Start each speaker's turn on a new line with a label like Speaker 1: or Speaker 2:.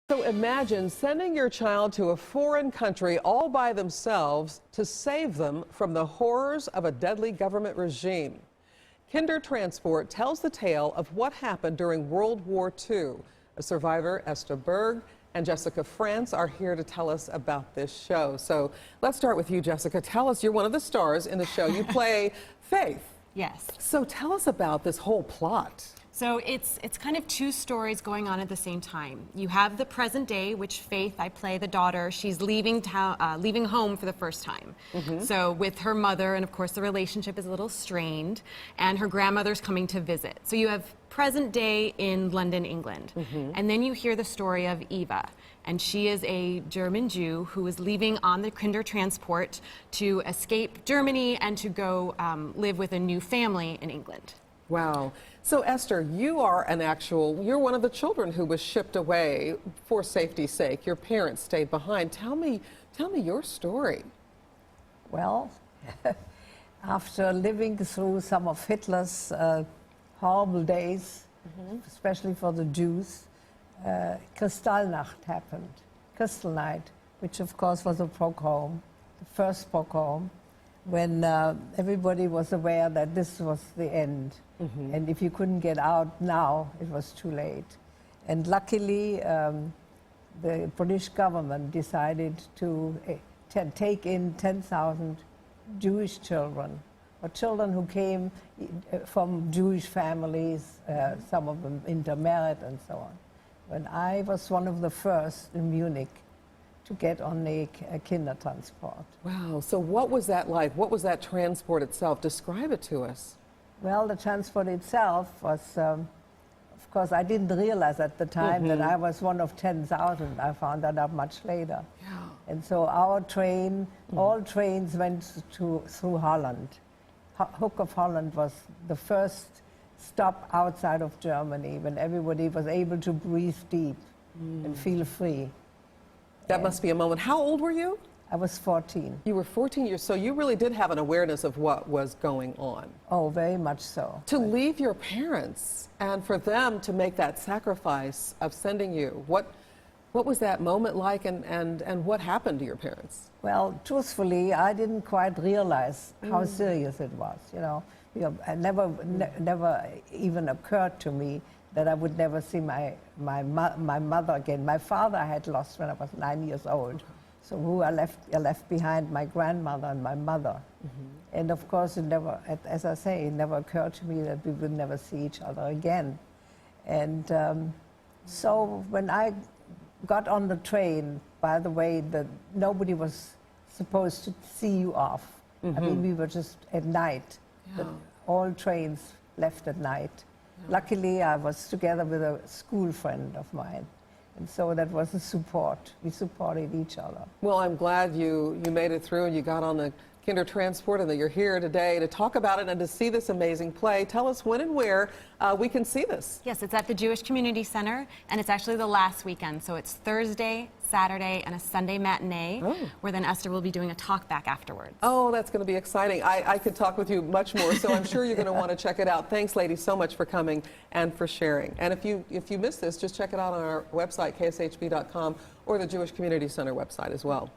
Speaker 1: So imagine sending your child to a foreign country all by themselves to save them from the horrors of a deadly government regime. Kindertransport tells the tale of what happened during World War II. A survivor, Esther Berg, and Jessica France are here to tell us about this show. So let's start with you, Jessica. Tell us, you're one of the stars in the show. You play Faith.
Speaker 2: Yes.
Speaker 1: So tell us about this whole plot.
Speaker 2: So it's kind of two stories going on at the same time. You have the present day, which Faith, I play the daughter, she's leaving home for the first time. So with her mother, and of course the relationship is a little strained, and her grandmother's coming to visit. So you have present day in London, England. And then you hear the story of Eva, and she is a German Jew who is leaving on the Kindertransport to escape Germany and to go live with a new family in England.
Speaker 1: Wow. So Esther, you're one of the children who was shipped away for safety's sake. Your parents stayed behind. Tell me your story.
Speaker 3: Well, after living through some of Hitler's horrible days, especially for the Jews, Kristallnacht happened, Crystal Night, which of course was a pogrom, the first pogrom, when everybody was aware that this was the end. And if you couldn't get out now, it was too late. And luckily, the British government decided to take in 10,000 Jewish children, or children who came from Jewish families, some of them intermarried and so on. When I was one of the first in Munich to get on the Kindertransport.
Speaker 1: Wow, so what was that like? What was that transport itself? Describe it to us.
Speaker 3: Well, the transport itself was, of course, I didn't realize at the time that I was one of 10,000. I found that out much later.
Speaker 1: Yeah.
Speaker 3: And so our train, all trains went through Holland. Hook of Holland was the first stop outside of Germany when everybody was able to breathe deep and feel free.
Speaker 1: That must be a moment. How old were you?
Speaker 3: I was 14.
Speaker 1: You were 14 years, so you really did have an awareness of what was going on.
Speaker 3: Oh, very much so.
Speaker 1: To leave your parents and for them to make that sacrifice of sending you, what was that moment like, and what happened to your parents?
Speaker 3: Well, truthfully, I didn't quite realize how serious it was. You know, it never even occurred to me that I would never see my mother again. My father I had lost when I was 9 years old. So who I left behind my grandmother and my mother. And of course, it never, as I say, it never occurred to me that we would never see each other again. And so when I got on the train, by the way, nobody was supposed to see you off. I mean, we were just at night. All trains left at night. Luckily, I was together with a school friend of mine. And so that was a support. We supported each other. Well,
Speaker 1: I'm glad you made it through and you got on the Kindertransport and that you're here today to talk about it and to see this amazing play. Tell us when and where we can see this.
Speaker 2: Yes, it's at the Jewish Community Center, and it's actually the last weekend. So it's Thursday, Saturday, and a Sunday matinee, where then Esther will be doing a talk back afterwards.
Speaker 1: Oh, that's going to be exciting. I could talk with you much more, so I'm sure you're going to want to check it out. Thanks, ladies, so much for coming and for sharing. And if you missed this, just check it out on our website, kshb.com, or the Jewish Community Center website as well.